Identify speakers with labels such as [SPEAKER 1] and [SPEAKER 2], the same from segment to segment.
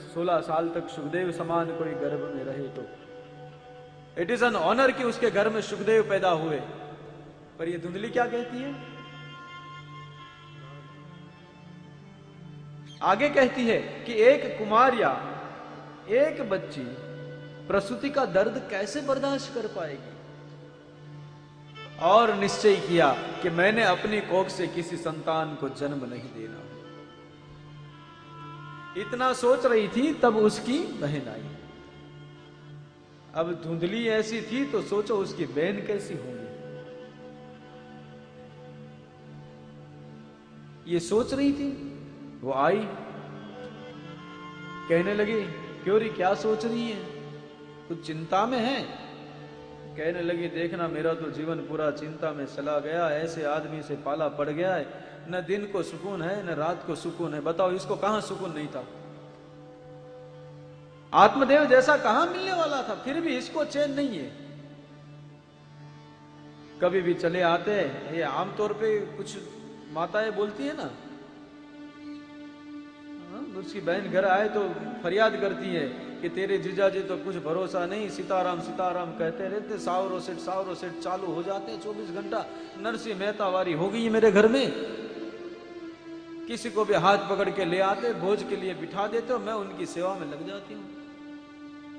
[SPEAKER 1] 16 साल तक सुखदेव समान कोई गर्भ में रहे तो इट इज एन ऑनर कि उसके घर में सुखदेव पैदा हुए। पर ये धुंधली क्या कहती है? आगे कहती है कि एक कुमारिया, एक बच्ची प्रसूति का दर्द कैसे बर्दाश्त कर पाएगी, और निश्चय किया कि मैंने अपनी कोख से किसी संतान को जन्म नहीं देना। इतना सोच रही थी तब उसकी बहन आई। अब धुंधली ऐसी थी तो सोचो उसकी बहन कैसी होंगी। ये सोच रही थी, वो आई, कहने लगी क्यों री क्या सोच रही है, कुछ चिंता में है? कहने लगी देखना मेरा तो जीवन पूरा चिंता में चला गया, ऐसे आदमी से पाला पड़ गया है, न दिन को सुकून है न रात को सुकून है। बताओ इसको कहां सुकून नहीं था? आत्मदेव जैसा कहां मिलने वाला था, फिर भी इसको चैन नहीं है। कभी भी चले आते हैं, ये आमतौर पे कुछ माताएं बोलती है ना, उसकी बहन घर आए तो फरियाद करती है कि तेरे जीजाजी तो कुछ भरोसा नहीं, सीताराम सीताराम कहते रहते, सावरो सेठ चालू हो जाते हैं 24 घंटा। नरसिंह मेहता वारी हो गई मेरे घर में, किसी को भी हाथ पकड़ के ले आते, भोज के लिए बिठा देते हो, मैं उनकी सेवा में लग जाती हूं।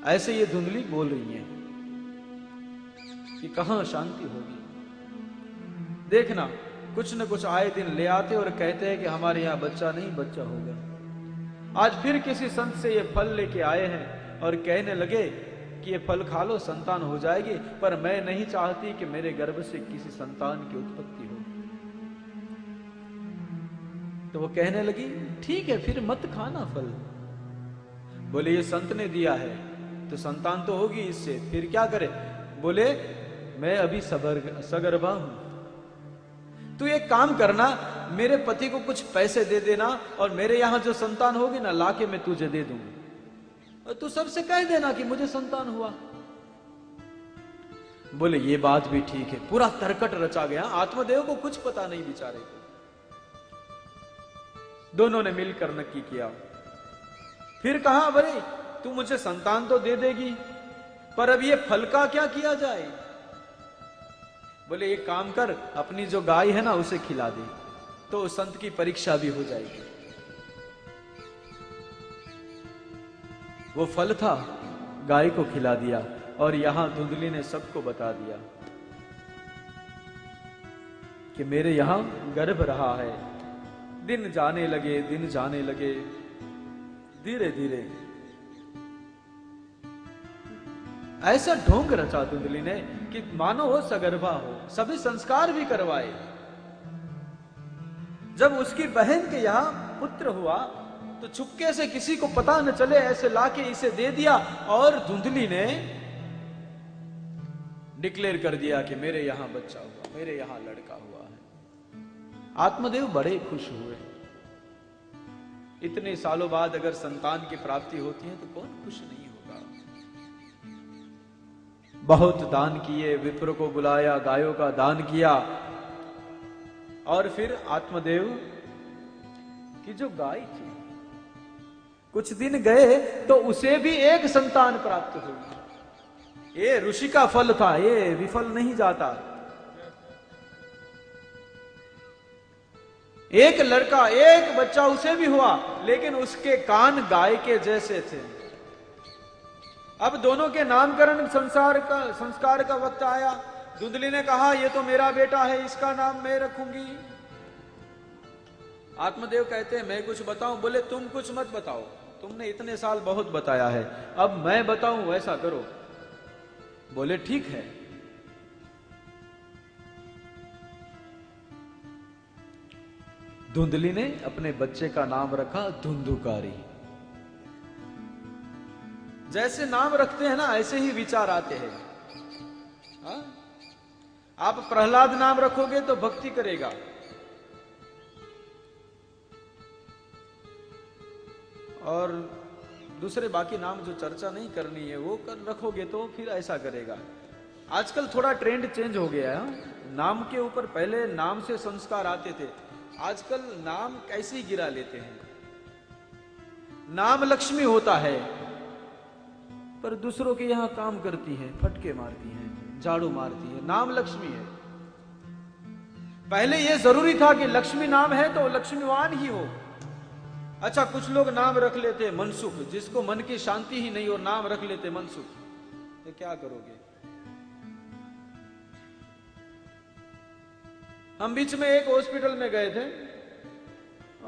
[SPEAKER 1] ऐसे ये धुंधली बोल रही है कि कहां शांति होगी। देखना कुछ न कुछ आए दिन ले आते और कहते हैं कि हमारे यहां बच्चा नहीं बच्चा होगा। आज फिर किसी संत से ये फल लेके आए हैं और कहने लगे कि ये फल खा लो संतान हो जाएगी, पर मैं नहीं चाहती कि मेरे गर्भ से किसी संतान की उत्पत्ति हो। तो वो कहने लगी ठीक है फिर मत खाना फल। बोले ये संत ने दिया है तो संतान तो होगी इससे, फिर क्या करे? बोले मैं अभी सगर्भा हूं, तू एक काम करना, मेरे पति को कुछ पैसे दे देना और मेरे यहां जो संतान होगी ना लाके मैं तुझे दे दूंगी, और तू सबसे कह देना कि मुझे संतान हुआ। बोले ये बात भी ठीक है। पूरा तरकट रचा गया, आत्मदेव को कुछ पता नहीं बेचारे को। दोनों ने मिलकर नक्की किया। फिर कहा बोले तू मुझे संतान तो दे देगी, पर अब ये फल का क्या किया जाए? बोले एक काम कर, अपनी जो गाय है ना उसे खिला दे, तो संत की परीक्षा भी हो जाएगी। वो फल था, गाय को खिला दिया, और यहां धुंधली ने सबको बता दिया कि मेरे यहां गर्भ रहा है। दिन जाने लगे, दिन जाने लगे, धीरे धीरे ऐसा ढोंग रचा धुंधली ने कि मानो वो सगर्भा हो, सभी संस्कार भी करवाए। जब उसकी बहन के यहां पुत्र हुआ तो चुपके से किसी को पता न चले ऐसे लाके इसे दे दिया, और धुंधली ने डिक्लेयर कर दिया कि मेरे यहां बच्चा हुआ, मेरे यहां लड़का हुआ है। आत्मदेव बड़े खुश हुए। इतने सालों बाद अगर संतान की प्राप्ति होती है तो कौन खुश नहीं होगा। बहुत दान किए, विप्र को बुलाया, गायों का दान किया, और फिर आत्मदेव की जो गाय थी कुछ दिन गए तो उसे भी एक संतान प्राप्त हुई। ये ऋषि का फल था, ये विफल नहीं जाता। एक लड़का, एक बच्चा उसे भी हुआ, लेकिन उसके कान गाय के जैसे थे। अब दोनों के नामकरण संस्कार का वक्त आया। धुंधली ने कहा ये तो मेरा बेटा है, इसका नाम मैं रखूंगी। आत्मदेव कहते हैं मैं कुछ बताऊं? बोले तुम कुछ मत बताओ, तुमने इतने साल बहुत बताया है, अब मैं बताऊं वैसा करो। बोले ठीक है। धुंधली ने अपने बच्चे का नाम रखा धुंधुकारी। जैसे नाम रखते हैं ना ऐसे ही विचार आते हैं। हा? आप प्रहलाद नाम रखोगे तो भक्ति करेगा, और दूसरे बाकी नाम जो चर्चा नहीं करनी है वो रखोगे तो फिर ऐसा करेगा। आजकल थोड़ा ट्रेंड चेंज हो गया है। नाम के ऊपर पहले नाम से संस्कार आते थे, आजकल नाम कैसे ही गिरा लेते हैं। नाम लक्ष्मी होता है, पर दूसरों के यहां काम करती है, फटके मारती है, झाड़ू मारती है। नाम लक्ष्मी है। पहले यह जरूरी था कि लक्ष्मी नाम है तो लक्ष्मीवान ही हो। अच्छा, कुछ लोग नाम रख लेते मनसुख, जिसको मन की शांति ही नहीं और नाम रख लेते मनसुख, तो क्या करोगे? हम बीच में एक हॉस्पिटल में गए थे,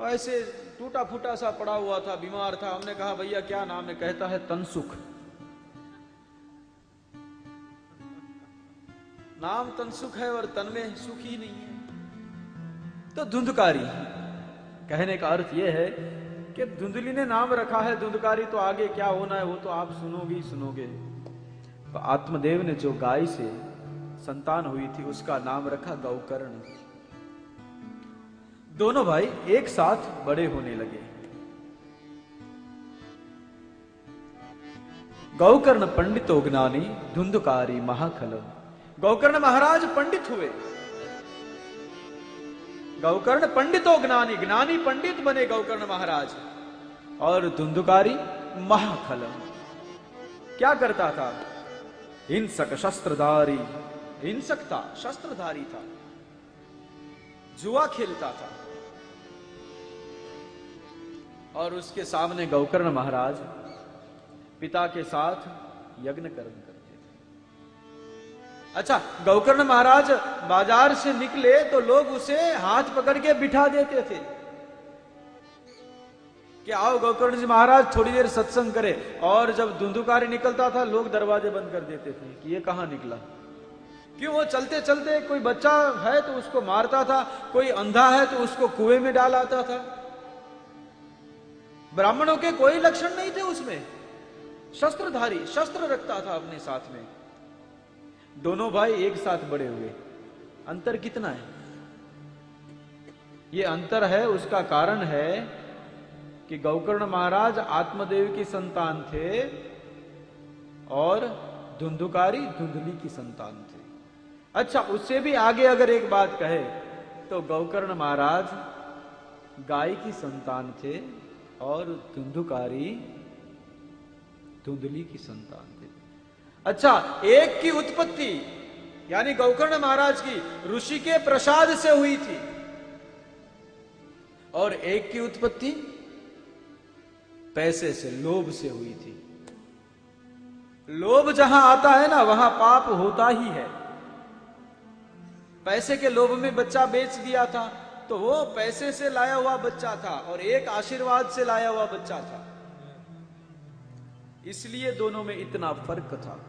[SPEAKER 1] ऐसे टूटा फूटा सा पड़ा हुआ था, बीमार था। हमने कहा भैया क्या नाम है? कहता है तनसुख। नाम तनसुख है और तन में सुख ही नहीं है, तो धुंधकारी। कहने का अर्थ यह है कि धुंधली ने नाम रखा है धुंधकारी, तो आगे क्या होना है वो तो आप सुनोगे ही सुनोगे। तो आत्मदेव ने जो गाय से संतान हुई थी उसका नाम रखा गौकर्ण। दोनों भाई एक साथ बड़े होने लगे। गौकर्ण पंडितो ज्ञानी धुंधकारी महाखल। गौकर्ण महाराज पंडित हुए। गौकर्ण पंडितो ज्ञानी, ज्ञानी पंडित बने गौकर्ण महाराज। और धुंधकारी महाखल। क्या करता था? हिंसक शस्त्रधारी, हिंसक था, शस्त्रधारी था, जुआ खेलता था। और उसके सामने गौकर्ण महाराज पिता के साथ यज्ञ कर्म करते थे। अच्छा, गौकर्ण महाराज बाजार से निकले तो लोग उसे हाथ पकड़ के बिठा देते थे कि आओ गौकर्ण जी महाराज थोड़ी देर सत्संग करे। और जब धुंधुकारी निकलता था लोग दरवाजे बंद कर देते थे कि ये कहां निकला। क्यों? वो चलते चलते कोई बच्चा है तो उसको मारता था, कोई अंधा है तो उसको कुएं में डाल आता था। ब्राह्मणों के कोई लक्षण नहीं थे उसमें। शस्त्रधारी, शस्त्र रखता था अपने साथ में। दोनों भाई एक साथ बड़े हुए। अंतर कितना है? ये अंतर है, उसका कारण है कि गौकर्ण महाराज आत्मदेव की संतान थे और धुंधुकारी धुंधली की संतान थे। अच्छा, उससे भी आगे अगर एक बात कहे तो गौकर्ण महाराज गाय की संतान थे और धुंधुकारी धुंधली की संतान थे। अच्छा, एक की उत्पत्ति यानी गौकर्ण महाराज की ऋषि के प्रसाद से हुई थी और एक की उत्पत्ति पैसे से, लोभ से हुई थी। लोभ जहां आता है ना वहां पाप होता ही है। पैसे के लोभ में बच्चा बेच दिया था तो वो पैसे से लाया हुआ बच्चा था और एक आशीर्वाद से लाया हुआ बच्चा था, इसलिए दोनों में इतना फर्क था।